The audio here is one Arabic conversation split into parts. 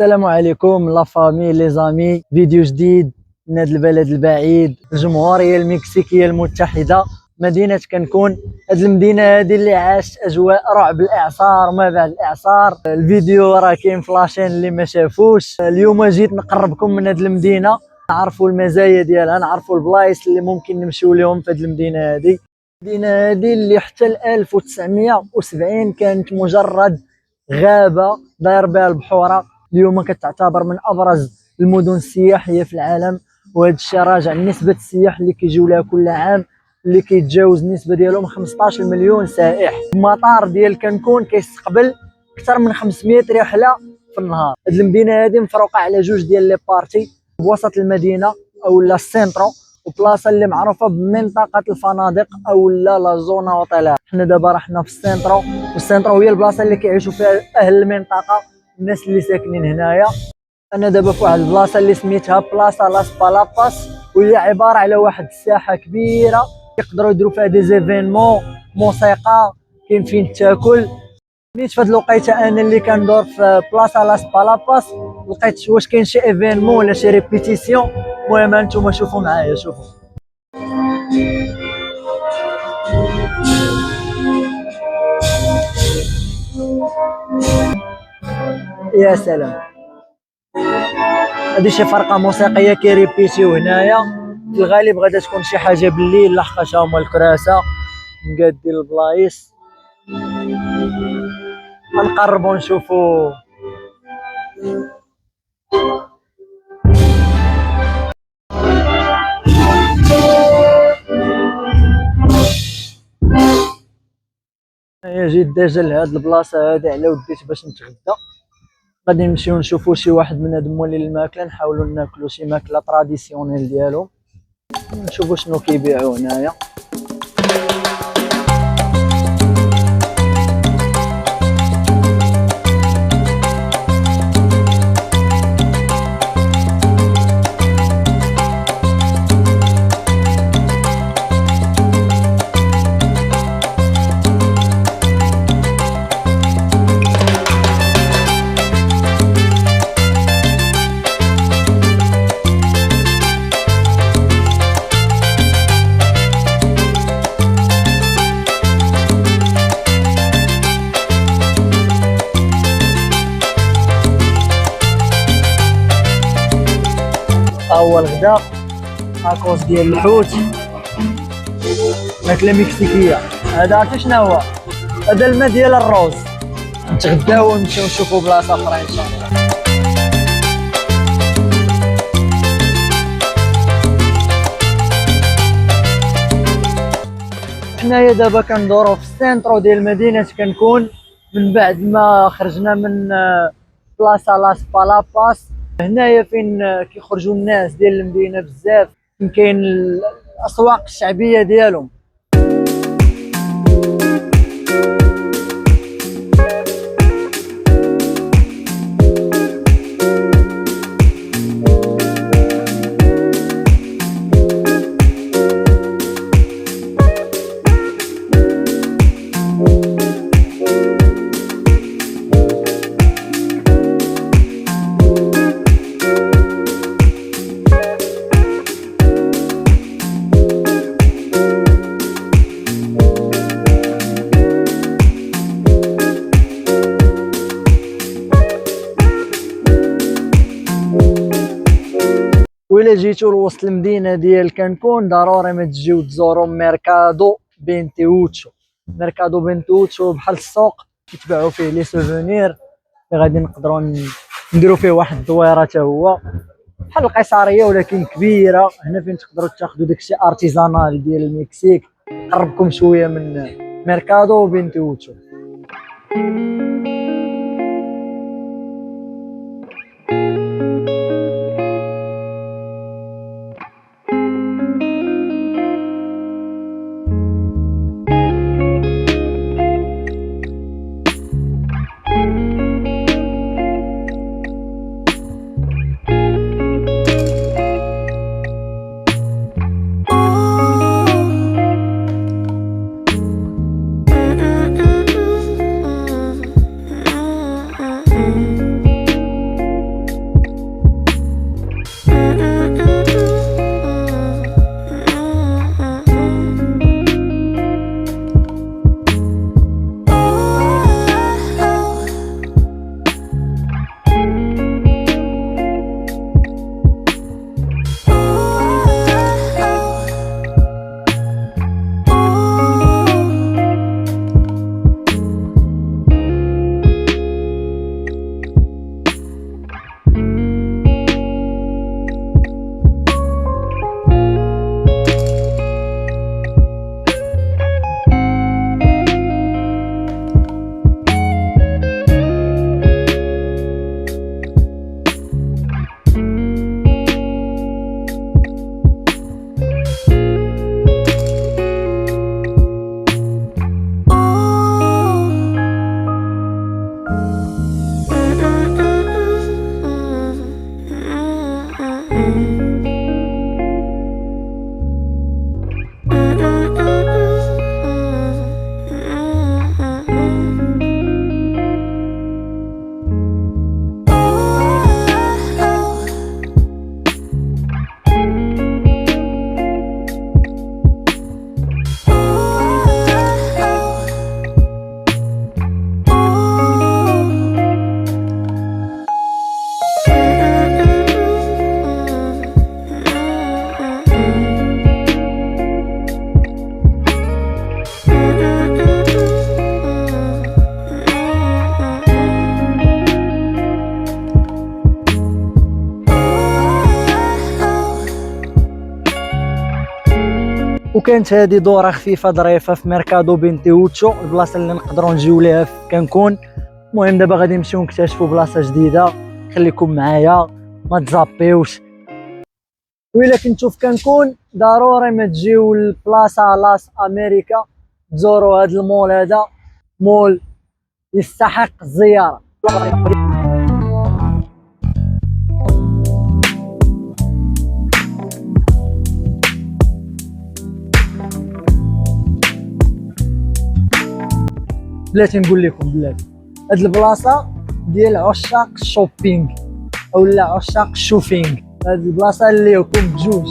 السلام عليكم لا فامي لي زامي، فيديو جديد من هذا البلد البعيد، الجمهورية المكسيكية المتحدة، مدينة كنكون. هذه المدينة هذه اللي عاشت أجواء رعب الإعصار وما بعد الإعصار. الفيديو راه كاين فلاشين اللي ما شافوش. اليوم جيت نقربكم من هذه المدينة، نعرفوا المزايا ديالها، نعرفوا البلايص اللي ممكن نمشيو لهم في هذه المدينة هذه. المدينة هذه اللي حتى 1970 كانت مجرد غابة داير بها البحورة، اليوم كتعتبر من ابرز المدن السياحيه في العالم. وهذا الشيء راجع لنسبه السياح اللي كيجيو لها كل عام، اللي كيتجاوز النسبه ديالهم 15 مليون سائح. المطار ديال كنكون كيستقبل اكثر من 500 رحله في النهار. هذه المدينه هذه مفروقه على جوج ديال لي بارتي، بوسط المدينه او لا السينترو، وبلاصه اللي معروفه بمنطقه الفنادق او لا زونا هوتيلار. حنا دابا رحنا في السينترو، والسينترو هي البلاصه اللي كيعيشوا فيها اهل المنطقه، الناس اللي ساكنين هنايا. انا دابا في واحد البلاصه اللي سميتها بلاصه لاس بالاباس، وهي عباره على واحد الساحه كبيره يقدروا يديروا فيها دي زيفينمون، موسيقى، كاين فين تاكل. نيت في هاد الوقيته انا اللي كندور في بلاصه لاس بالاباس، لقيت واش كاين شي ايفينمون ولا شي ريبيتيسيون. المهم انتم شوفوا معايا، شوفوا. يا سلام، هادي شي فرقه موسيقيه كيريبيتيو هنايا. في الغالب غادا تكون شي حاجه بالليل، لحقاش هما الكراسه مقادين البلايص. غنقربوا نشوفوا. جيت ديجا لهاد البلاصه هادي على وديت باش نتغدى. غادي نمشيو نشوفوا شي واحد من هاد المولين الماكله، نحاولوا ناكلوا شي ماكله تراديسيونيل ديالهم، نشوفوا شنو كيبيعوا هنايا. اول غدا تاكوس ديال الحوت، ماكله مكسيكيه. هذا عرفتي شنو هو؟ هذا الماء ديال الروز. نتغداو ونمشيو نشوفوا بلاصه اخرى ان شاء الله. حنايا دابا كندورو في السينترو ديال مدينه كنكون، من بعد ما خرجنا من بلاصه لاس بالاباس. هنايا فين كيخرجوا الناس ديال المدينه بزاف، كاين الاسواق الشعبيه ديالهم. وإلا جيتو لوسط المدينة ديال كنكون ضروري ما تجيو تزورو ميركادو بنتيوتشو. ميركادو بنتيوتشو بحال السوق كيتباعو فيه لي سوفونير اللي غادي نقدروا نديرو فيه واحد الدويره حتى هو بحال القيصريه ولكن كبيره. هنا فين تقدروا تاخذوا داكشي ارتيزانال ديال المكسيك. نقربكم شويه من ميركادو بنتيوتشو. وكانت هذه دوره خفيفه ظريفه في ميركادو بنتيوتشو، البلاصه اللي نقدروا نجيو ليها في كانكون. المهم دابا غادي نمشيو نكتشفوا بلاصه جديده، خليكم معايا ما تزابيوش. وإلا كنتو في كانكون ضروري ما تجيو لبلاصه لاس امريكا، تزوروا هذا المول، هذا مول يستحق الزياره. بلاتي نقول لكم بلاتي، هاد البلاصه ديال عشاق الشوبينغ اولا عشاق الشوفينغ، هاد البلاصه اللي لكم بجوج.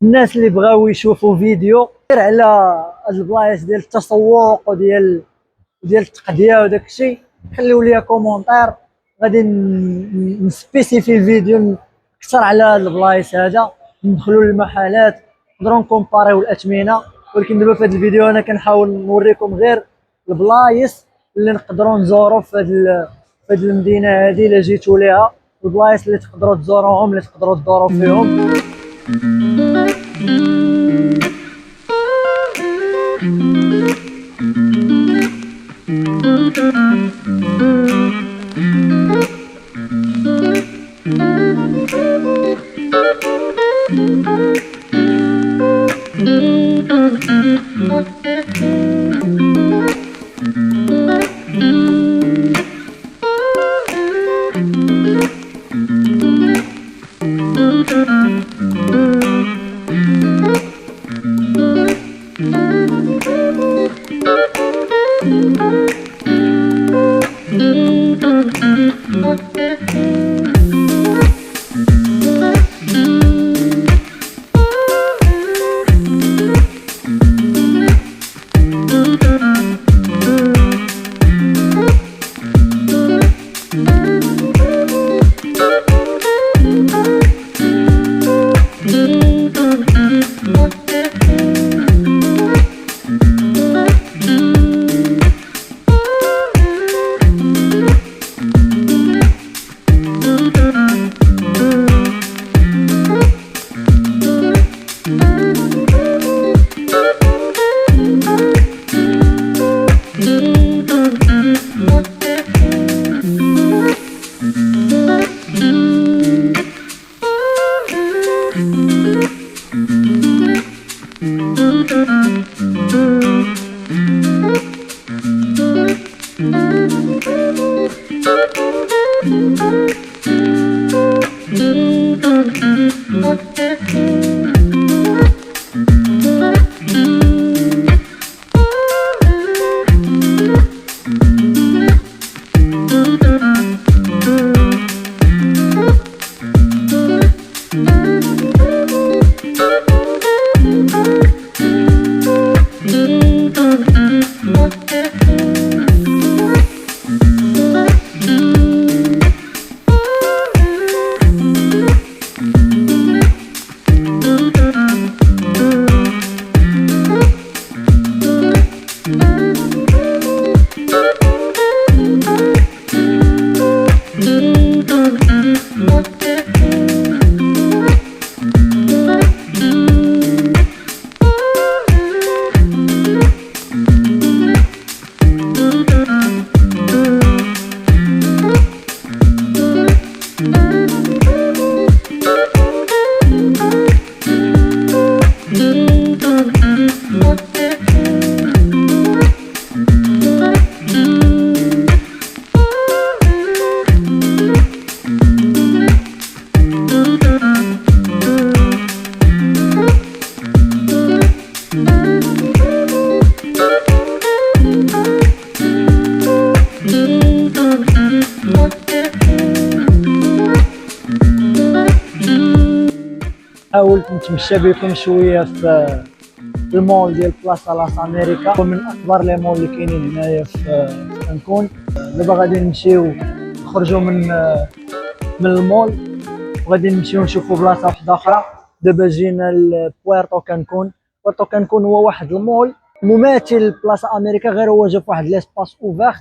الناس اللي بغاو يشوفوا فيديو غير على هاد البلايص ديال التسوق وديال التقضيه وداك الشيء، خليو ليا كومونتير، غادي نسبيسيفي الفيديو اكثر على هاد البلايص هذا، ندخلوا للمحلات نقدروا نكومباريو الاثمنه. ولكن دابا في هذا الفيديو انا كنحاول نوريكم غير البلايص اللي نقدروا نزوروا في هاد المدينه هذه الا جيتوا ليها، البلايص اللي تقدروا تزوروهم اللي تقدروا تدوروا فيهم. نتمشى بكم شويه في المول ديال بلاصه لاس امريكا، هو من اكبر لي مول اللي كاينين هنايا في كانكون. دابا غادي نمشيو نخرجوا من المول وغادي نمشيو نشوفوا بلاصه واحده اخرى. دابا جينا لبويرتو كانكون. بويرتو كانكون هو واحد المول مماثل بلاصه امريكا، غير هو جا في واحد ليسباس اوفير.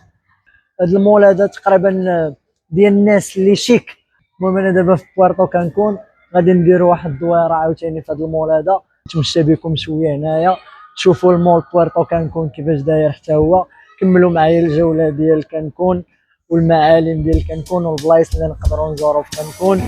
هذا المول هذا تقريبا ديال الناس اللي شيك. المهم انا دابا في بويرتو كانكون غادي نديروا واحد الدويره عاوتاني في هذا المول هذا، نتمشى بكم شويه هنايا تشوفوا المول بويرتو كانكون كيفاش داير حتى هو. كملوا معايا الجوله ديال كانكون والمعالم ديال كانكون والبلايص اللي نقدروا نزوروا في كانكون.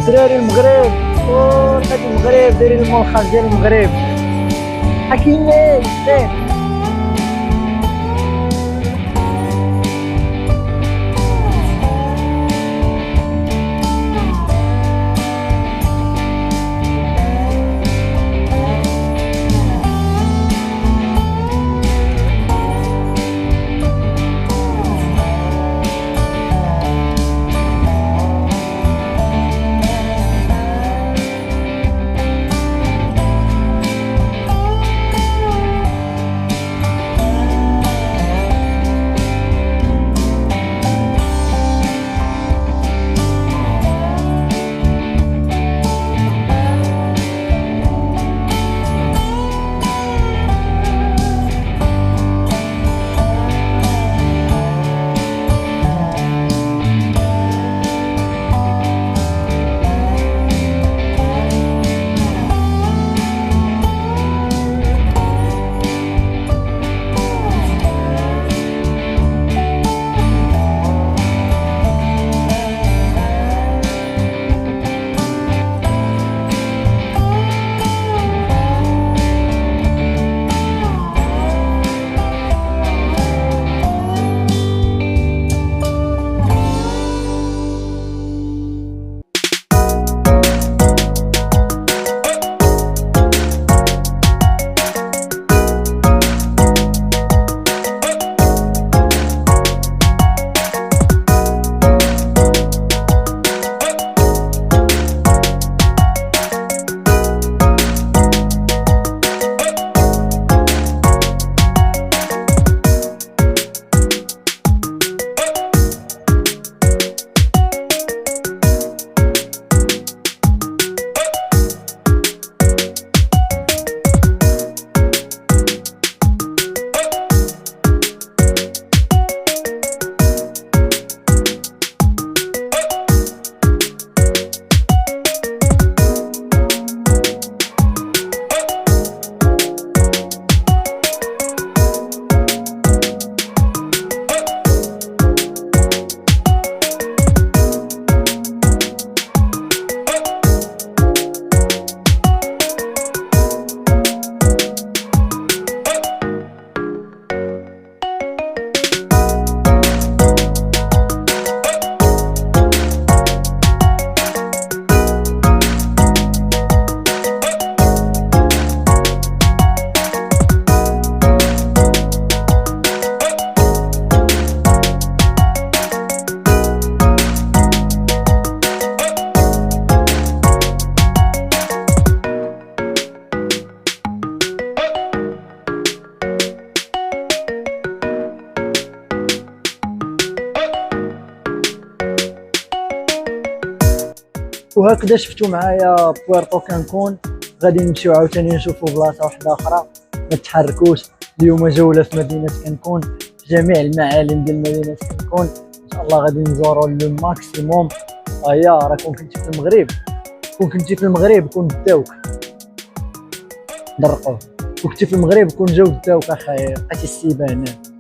دراري المغرب، هاد المغرب دايرين الملخص ديال المغرب. حكيمي زين. وهكذا شفتوا معايا بويرتو كانكون. غادي نمشيو عاوتاني نشوفوا بلاصه واحده اخرى. ما تحركوش، اليوم جوله في مدينه كانكون، في جميع المعالم ديال مدينه كانكون. ان شاء الله غادي نزوروا لو ماكسيموم. هيا راكم كنتي في المغرب، كون كنتي في المغرب كون داوك درقوه، كنتي في المغرب كون جاو داوك اخاي، بقيتي السيبه هنا.